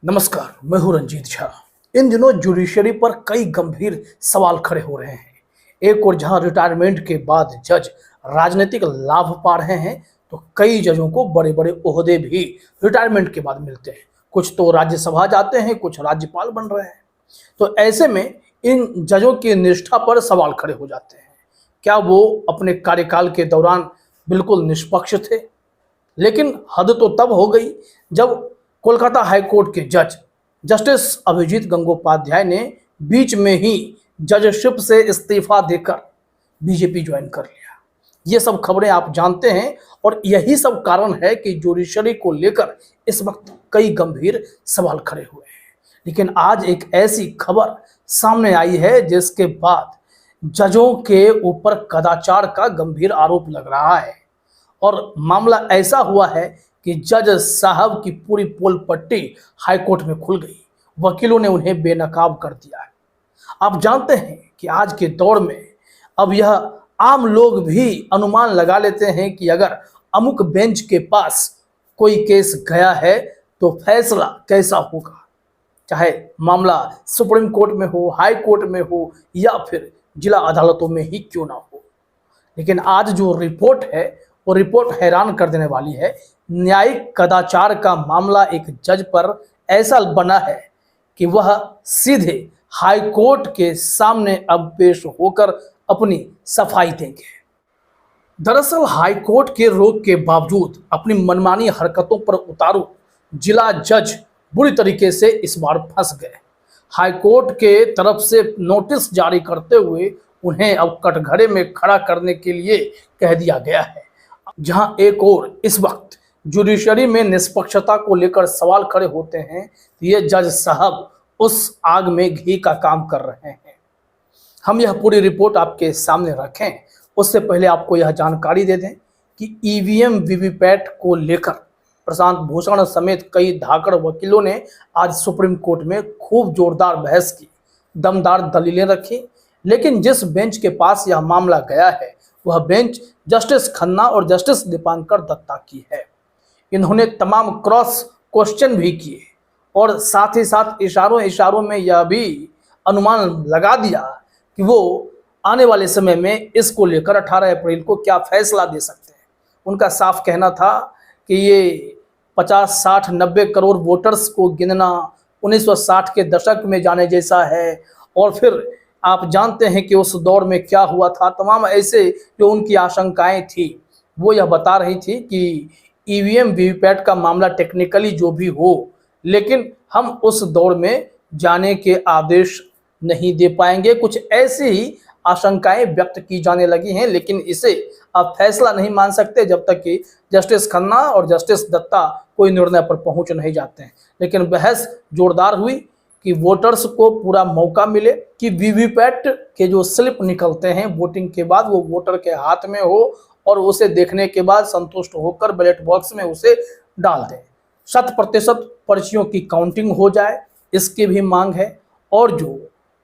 नमस्कार, मैं हूं रंजीत झा। इन दिनों जुडिशरी पर कई गंभीर सवाल खड़े हो रहे हैं। एक और जहां रिटायरमेंट के बाद जज राजनीतिक लाभ पा रहे हैं, तो कई जजों को बड़े बड़े ओहदे भी रिटायरमेंट के बाद मिलते हैं। कुछ तो राज्यसभा जाते हैं, कुछ राज्यपाल बन रहे हैं। तो ऐसे में इन जजों की निष्ठा पर सवाल खड़े हो जाते हैं। क्या वो अपने कार्यकाल के दौरान बिल्कुल निष्पक्ष थे? लेकिन हद तो तब हो गई जब कोलकाता हाईकोर्ट के जज जस्टिस अभिजीत गंगोपाध्याय ने बीच में ही जजशिप से इस्तीफा देकर बीजेपी ज्वाइन कर लिया। ये सब खबरें आप जानते हैं और यही सब कारण है कि जुडिशरी को लेकर इस वक्त कई गंभीर सवाल खड़े हुए हैं। लेकिन आज एक ऐसी खबर सामने आई है जिसके बाद जजों के ऊपर कदाचार का गंभीर आरोप लग रहा है। और मामला ऐसा हुआ है कि जज साहब की पूरी पोल पट्टी हाईकोर्ट में खुल गई। वकीलों ने उन्हें बेनकाब कर दिया है। आप जानते हैं कि आज के दौर में अब यह आम लोग भी अनुमान लगा लेते हैं कि अगर अमुक बेंच के पास कोई केस गया है तो फैसला कैसा होगा, चाहे मामला सुप्रीम कोर्ट में हो, हाई कोर्ट में हो या फिर जिला अदालतों में ही क्यों ना हो। लेकिन आज जो रिपोर्ट है वो रिपोर्ट हैरान कर देने वाली है। न्यायिक कदाचार का मामला एक जज पर ऐसा बना है कि वह सीधे हाई कोर्ट के सामने अब पेश होकर अपनी सफाई देंगे। दरअसल हाई कोर्ट के रोक के बावजूद अपनी मनमानी हरकतों पर उतारू जिला जज बुरी तरीके से इस बार फंस गए। हाई कोर्ट के तरफ से नोटिस जारी करते हुए उन्हें अब कटघरे में खड़ा करने के लिए कह दिया गया है। जहां एक और इस वक्त जुडिशरी में निष्पक्षता को लेकर सवाल खड़े होते हैं, तो ये जज साहब उस आग में घी का काम कर रहे हैं। हम यह पूरी रिपोर्ट आपके सामने रखें उससे पहले आपको यह जानकारी दे दें कि ईवीएम वीवीपैट को लेकर प्रशांत भूषण समेत कई धाकड़ वकीलों ने आज सुप्रीम कोर्ट में खूब जोरदार बहस की, दमदार दलीलें रखी। लेकिन जिस बेंच के पास यह मामला गया है वह बेंच जस्टिस खन्ना और जस्टिस दीपांकर दत्ता की है। इन्होंने तमाम क्रॉस क्वेश्चन भी किए और साथ ही साथ इशारों में यह भी अनुमान लगा दिया कि वो आने वाले समय में इसको लेकर 18 अप्रैल को क्या फैसला दे सकते हैं। उनका साफ कहना था कि ये 50, 60, 90 करोड़ वोटर्स को गिनना 1960 के दशक में जाने जैसा है। और फिर आप जानते हैं कि उस दौर में क्या हुआ था। तमाम ऐसे जो उनकी आशंकाएं थी वो यह बता रही थी कि ईवीएम वीवीपैट का मामला टेक्निकली जो भी हो, लेकिन हम उस दौर में जाने के आदेश नहीं दे पाएंगे। कुछ ऐसी ही आशंकाएं व्यक्त की जाने लगी हैं। लेकिन इसे आप फैसला नहीं मान सकते जब तक कि जस्टिस खन्ना और जस्टिस दत्ता कोई निर्णय पर पहुंच नहीं जाते हैं। लेकिन बहस जोरदार हुई कि वोटर्स को पूरा मौका मिले कि वीवीपैट के जो स्लिप निकलते हैं वोटिंग के बाद वो वोटर के हाथ में हो और उसे देखने के बाद संतुष्ट होकर बैलेट बॉक्स में उसे डाल दें। 100% पर्चियों की काउंटिंग हो जाए, इसकी भी मांग है। और जो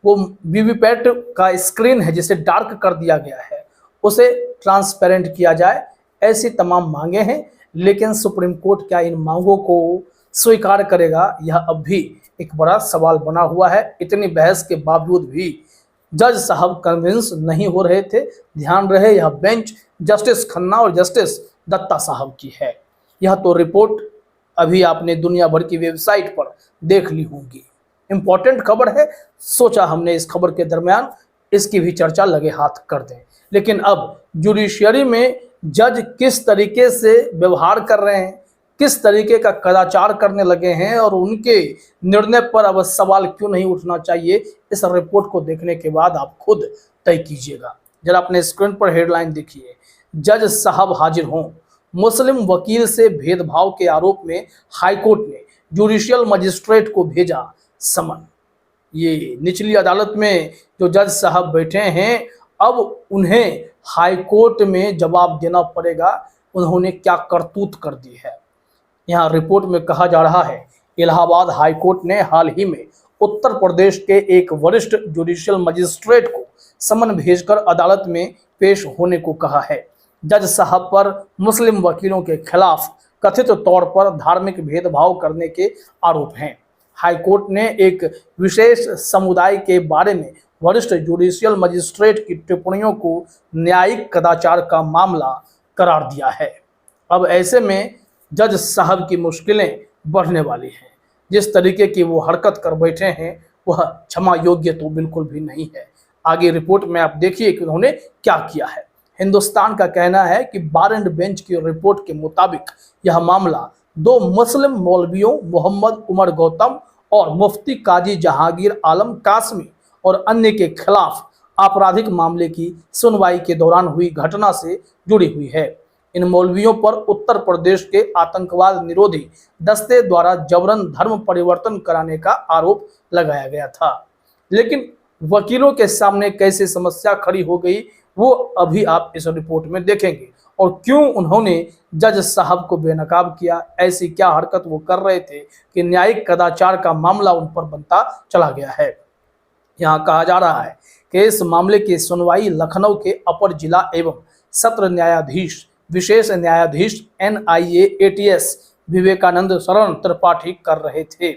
वो वीवीपैट का स्क्रीन है जिसे डार्क कर दिया गया है उसे ट्रांसपेरेंट किया जाए, ऐसी तमाम मांगे हैं। लेकिन सुप्रीम कोर्ट क्या इन मांगों को स्वीकार करेगा, यह अब भी एक बड़ा सवाल बना हुआ है। इतनी बहस के बावजूद भी जज साहब कन्विंस नहीं हो रहे थे। ध्यान रहे यह बेंच जस्टिस खन्ना और जस्टिस दत्ता साहब की है। यह तो रिपोर्ट अभी आपने दुनिया भर की वेबसाइट पर देख ली होगी। इंपॉर्टेंट खबर है, सोचा हमने इस खबर के दरमियान इसकी भी चर्चा लगे हाथ कर दें। लेकिन अब जुडिशरी में जज किस तरीके से व्यवहार कर रहे हैं, किस तरीके का कदाचार करने लगे हैं और उनके निर्णय पर अब सवाल क्यों नहीं उठना चाहिए, इस रिपोर्ट को देखने के बाद आप खुद तय कीजिएगा। जरा अपने स्क्रीन पर हेडलाइन देखिए, जज साहब हाजिर हों। मुस्लिम वकील से भेदभाव के आरोप में हाईकोर्ट ने जुडिशियल मजिस्ट्रेट को भेजा समन। ये निचली अदालत में जो जज साहब बैठे हैं अब उन्हें हाईकोर्ट में जवाब देना पड़ेगा, उन्होंने क्या करतूत कर दी है। यहाँ रिपोर्ट में कहा जा रहा है इलाहाबाद हाईकोर्ट ने हाल ही में उत्तर प्रदेश के एक वरिष्ठ जुडिशियल मजिस्ट्रेट को समन भेजकर अदालत में पेश होने को कहा है। जज साहब पर मुस्लिम वकीलों के खिलाफ कथित तौर पर धार्मिक भेदभाव करने के आरोप हैं। हाईकोर्ट ने एक विशेष समुदाय के बारे में वरिष्ठ जुडिशियल मजिस्ट्रेट की टिप्पणियों को न्यायिक कदाचार का मामला करार दिया है। अब ऐसे में जज साहब की मुश्किलें बढ़ने वाली हैं। जिस तरीके की वो हरकत कर बैठे हैं वह क्षमा योग्य तो बिल्कुल भी नहीं है। आगे रिपोर्ट में आप देखिए कि उन्होंने क्या किया है। हिंदुस्तान का कहना है कि बार एंड बेंच की रिपोर्ट के मुताबिक यह मामला 2 मुस्लिम मौलवियों मोहम्मद उमर गौतम और मुफ्ती काजी जहांगीर आलम कासमी और अन्य के खिलाफ आपराधिक मामले की सुनवाई के दौरान हुई घटना से जुड़ी हुई है। इन मौलवियों पर उत्तर प्रदेश के आतंकवाद निरोधी दस्ते द्वारा जबरन धर्म परिवर्तन कराने का आरोप लगाया गया था। लेकिन वकीलों के सामने कैसे समस्या खड़ी हो गई वो अभी आप इस रिपोर्ट में देखेंगे, और क्यों उन्होंने जज साहब को बेनकाब किया। ऐसी क्या हरकत वो कर रहे थे कि न्यायिक कदाचार का मामला उन पर बनता चला गया है। यहाँ कहा जा रहा है कि इस मामले की सुनवाई लखनऊ के अपर जिला एवं सत्र न्यायाधीश विशेष न्यायाधीश NIA ATS विवेकानंद शरण त्रिपाठी कर रहे थे,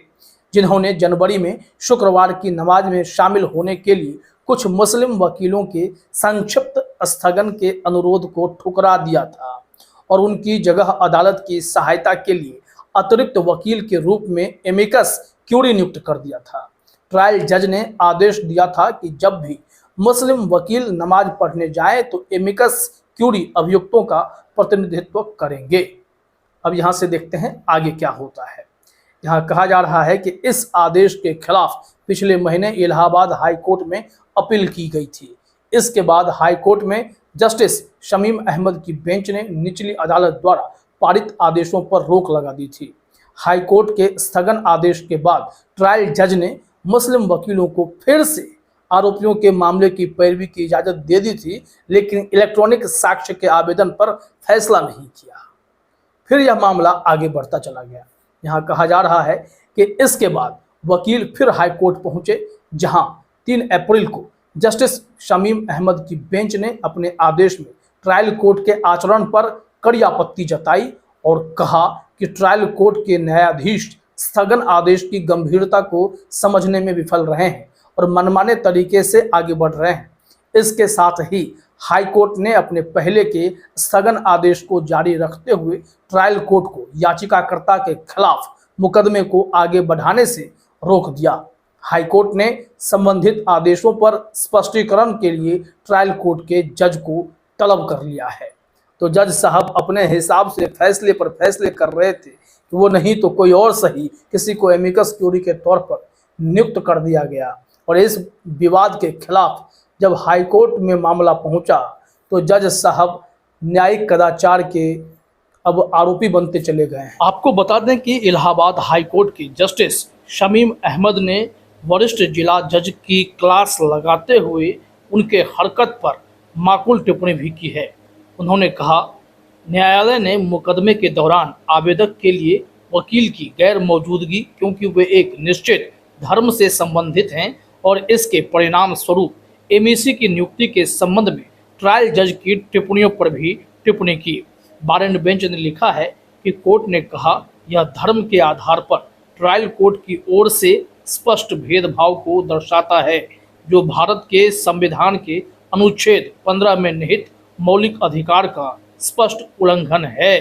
जिन्होंने जनवरी में शुक्रवार की नमाज में शामिल होने के लिए कुछ मुस्लिम वकीलों के संक्षिप्त स्थगन के अनुरोध को ठुकरा दिया था और उनकी जगह अदालत की सहायता के लिए अतिरिक्त वकील के रूप में एमिकस क्यूरी नियुक्त कर दिया था। ट्रायल जज ने आदेश दिया था कि जब भी मुस्लिम वकील नमाज पढ़ने जाए तो एमिकस क्यूरी अभियुक्तों का प्रतिनिधित्व करेंगे। अब यहाँ से देखते हैं आगे क्या होता है। यहाँ कहा जा रहा है कि इस आदेश के खिलाफ पिछले महीने इलाहाबाद हाई कोर्ट में अपील की गई थी। इसके बाद हाई कोर्ट में जस्टिस शमीम अहमद की बेंच ने निचली अदालत द्वारा पारित आदेशों पर रोक लगा दी थी। हाई कोर्ट के स्थगन आदेश के बाद ट्रायल जज ने मुस्लिम वकीलों को फिर से आरोपियों के मामले की पैरवी की इजाजत दे दी थी, लेकिन इलेक्ट्रॉनिक साक्ष्य के आवेदन पर फैसला नहीं किया। फिर यह मामला आगे बढ़ता चला गया। यहाँ कहा जा रहा है कि इसके बाद वकील फिर हाई कोर्ट पहुंचे, जहां 3 अप्रैल को जस्टिस शमीम अहमद की बेंच ने अपने आदेश में ट्रायल कोर्ट के आचरण पर कड़ी आपत्ति जताई और कहा कि ट्रायल कोर्ट के न्यायाधीश स्थगन आदेश की गंभीरता को समझने में विफल रहे हैं और मनमाने तरीके से आगे बढ़ रहे हैं। इसके साथ ही हाई कोर्ट ने अपने पहले के स्थगन आदेश को जारी रखते हुए ट्रायल कोर्ट को याचिकाकर्ता के खिलाफ मुकदमे को आगे बढ़ाने से रोक दिया। हाई कोर्ट ने संबंधित आदेशों पर स्पष्टीकरण के लिए ट्रायल कोर्ट के जज को तलब कर लिया है। तो जज साहब अपने हिसाब से फैसले पर फैसले कर रहे थे कि वो नहीं तो कोई और सही किसी को एमिकस क्यूरी के तौर पर नियुक्त कर दिया गया। और इस विवाद के खिलाफ जब हाई कोर्ट में मामला पहुंचा तो जज साहब न्यायिक कदाचार के अब आरोपी बनते चले गए हैं। आपको बता दें कि इलाहाबाद हाई कोर्ट की जस्टिस शमीम अहमद ने वरिष्ठ जिला जज की क्लास लगाते हुए उनके हरकत पर माकूल टिप्पणी भी की है। उन्होंने कहा, न्यायालय ने मुकदमे के दौरान आवेदक के लिए वकील की गैर मौजूदगी, क्योंकि वे एक निश्चित धर्म से संबंधित हैं और इसके परिणाम स्वरूप MEC की नियुक्ति के संबंध में ट्रायल जज की टिप्पणियों पर भी टिप्पणी की। बार एंड बेंच ने लिखा है कि कोर्ट ने कहा, यह धर्म के आधार पर ट्रायल कोर्ट की ओर से स्पष्ट भेदभाव को दर्शाता है, जो भारत के संविधान के अनुच्छेद 15 में निहित मौलिक अधिकार का स्पष्ट उल्लंघन है।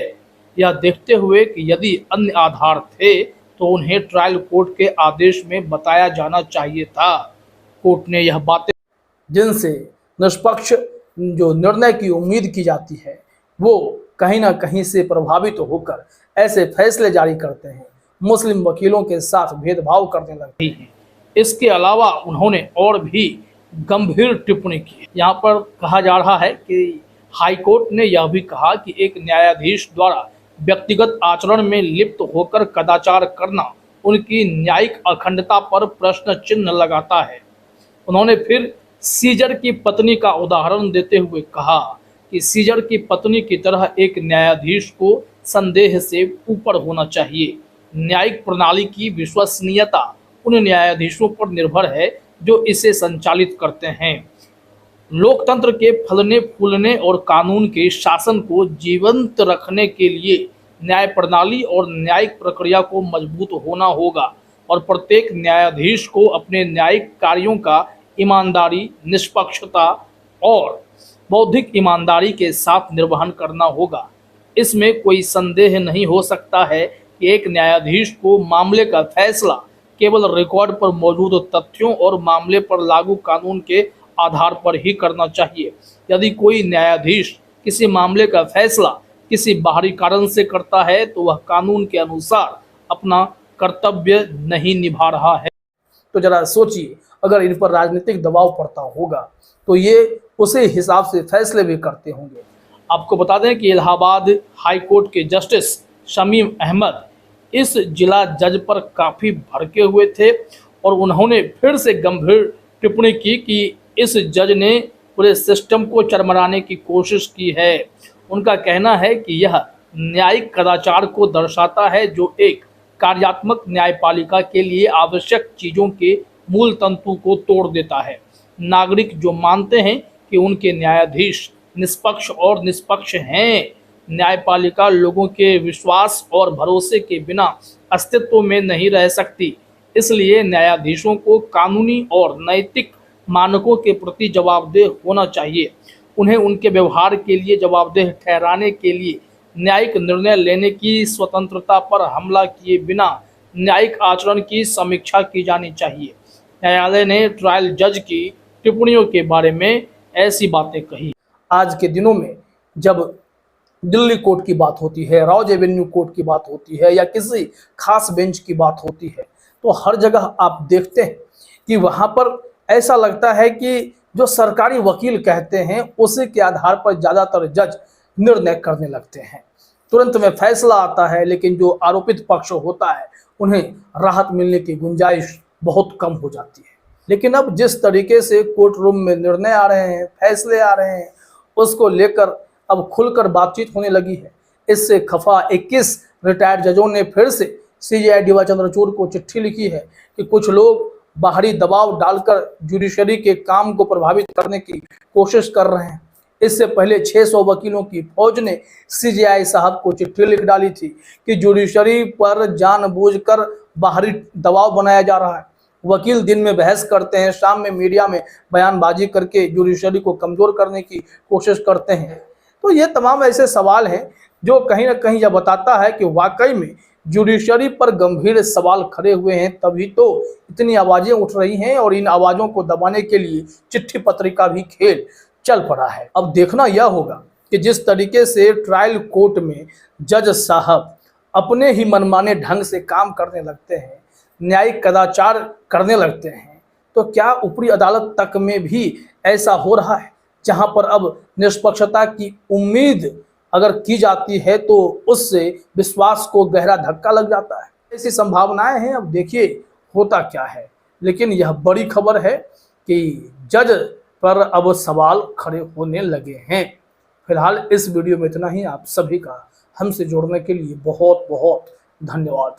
यह देखते हुए कि यदि अन्य आधार थे तो उन्हें ट्रायल कोर्ट के आदेश में बताया जाना चाहिए था। कोर्ट ने यह बातें, जिनसे निष्पक्ष जो निर्णय की उम्मीद की जाती है, वो कहीं ना कहीं से प्रभावित होकर ऐसे फैसले जारी करते हैं, मुस्लिम वकीलों के साथ भेदभाव करने लगती हैं। इसके अलावा उन्होंने और भी गंभीर टिप्पणी की। यहाँ पर कहा जा रहा है कि हाई कोर्ट ने यह भी कहा कि एक न्यायाधीश द्वारा व्यक्तिगत आचरण में लिप्त होकर कदाचार करना उनकी न्यायिक अखंडता पर प्रश्न चिन्ह लगाता है। उन्होंने फिर सीजर की पत्नी का उदाहरण देते हुए कहा कि सीजर की पत्नी की तरह एक न्यायाधीश को संदेह से ऊपर होना चाहिए। न्यायिक प्रणाली की विश्वसनीयता उन न्यायाधीशों पर निर्भर है जो इसे संचालित करते हैं। लोकतंत्र के फलने फूलने और कानून के शासन को जीवंत रखने के लिए न्याय प्रणाली और न्यायिक प्रक्रिया को मजबूत होना होगा और प्रत्येक न्यायाधीश को अपने न्यायिक कार्यों का ईमानदारी, निष्पक्षता और बौद्धिक ईमानदारी के साथ निर्वहन करना होगा। इसमें कोई संदेह नहीं हो सकता है कि एक न्यायाधीश को मामले का फैसला केवल रिकॉर्ड पर मौजूद तथ्यों और मामले पर लागू कानून के आधार पर ही करना चाहिए। यदि कोई न्यायाधीश किसी मामले का फैसला किसी बाहरी कारण से करता है तो वह कानून के अनुसार अपना कर्तव्य नहीं निभा रहा है। तो जरा सोचिए, अगर इन पर राजनीतिक दबाव पड़ता होगा तो ये उसी हिसाब से फैसले भी करते होंगे। आपको बता दें कि इलाहाबाद हाई कोर्ट के जस्टिस शमीम अहमद इस जिला जज पर काफ़ी भड़के हुए थे और उन्होंने फिर से गंभीर टिप्पणी की कि इस जज ने पूरे सिस्टम को चरमराने की कोशिश की है। उनका कहना है कि यह न्यायिक कदाचार को दर्शाता है जो एक कार्यात्मक न्यायपालिका के लिए आवश्यक चीज़ों के मूल तंतु को तोड़ देता है। नागरिक जो मानते हैं कि उनके न्यायाधीश निष्पक्ष और निष्पक्ष हैं, न्यायपालिका लोगों के विश्वास और भरोसे के बिना अस्तित्व में नहीं रह सकती। इसलिए न्यायाधीशों को कानूनी और नैतिक मानकों के प्रति जवाबदेह होना चाहिए। उन्हें उनके व्यवहार के लिए जवाबदेह ठहराने के लिए न्यायिक निर्णय लेने की स्वतंत्रता पर हमला किए बिना न्यायिक आचरण की समीक्षा की जानी चाहिए। न्यायालय ने ट्रायल जज की टिप्पणियों के बारे में ऐसी बातें कही। आज के दिनों में जब दिल्ली कोर्ट की बात होती है, रॉज एवेन्यू कोर्ट की बात होती है या किसी खास बेंच की बात होती है तो हर जगह आप देखते हैं कि वहाँ पर ऐसा लगता है कि जो सरकारी वकील कहते हैं उसी के आधार पर ज़्यादातर जज निर्णय करने लगते हैं। तुरंत में फैसला आता है, लेकिन जो आरोपित पक्ष होता है उन्हें राहत मिलने की गुंजाइश बहुत कम हो जाती है। लेकिन अब जिस तरीके से कोर्ट रूम में निर्णय आ रहे हैं, फैसले आ रहे हैं, उसको लेकर अब खुलकर बातचीत होने लगी है। इससे खफा 21 रिटायर्ड जजों ने फिर से सीजेआई डीवाई चंद्रचूड़ को चिट्ठी लिखी है कि कुछ लोग बाहरी दबाव डालकर जुडिशरी के काम को प्रभावित करने की कोशिश कर रहे हैं। इससे पहले 600 वकीलों की फौज ने सीजेआई साहब को चिट्ठी लिख डाली थी कि जुडिशरी पर जानबूझकर बाहरी दबाव बनाया जा रहा है। वकील दिन में बहस करते हैं, शाम में मीडिया में बयानबाजी करके जुडिशरी को कमज़ोर करने की कोशिश करते हैं। तो ये तमाम ऐसे सवाल हैं जो कहीं ना कहीं यह बताता है कि वाकई में जुडिशरी पर गंभीर सवाल खड़े हुए हैं, तभी तो इतनी आवाज़ें उठ रही हैं और इन आवाज़ों को दबाने के लिए चिट्ठी पत्रिका भी खेल चल पड़ा है। अब देखना यह होगा कि जिस तरीके से ट्रायल कोर्ट में जज साहब अपने ही मनमाने ढंग से काम करने लगते हैं, न्यायिक कदाचार करने लगते हैं, तो क्या ऊपरी अदालत तक में भी ऐसा हो रहा है जहां पर अब निष्पक्षता की उम्मीद अगर की जाती है तो उससे विश्वास को गहरा धक्का लग जाता है। ऐसी संभावनाएं हैं, अब देखिए होता क्या है। लेकिन यह बड़ी खबर है कि जज पर अब सवाल खड़े होने लगे हैं। फिलहाल इस वीडियो में इतना ही। आप सभी का हमसे जुड़ने के लिए बहुत बहुत धन्यवाद।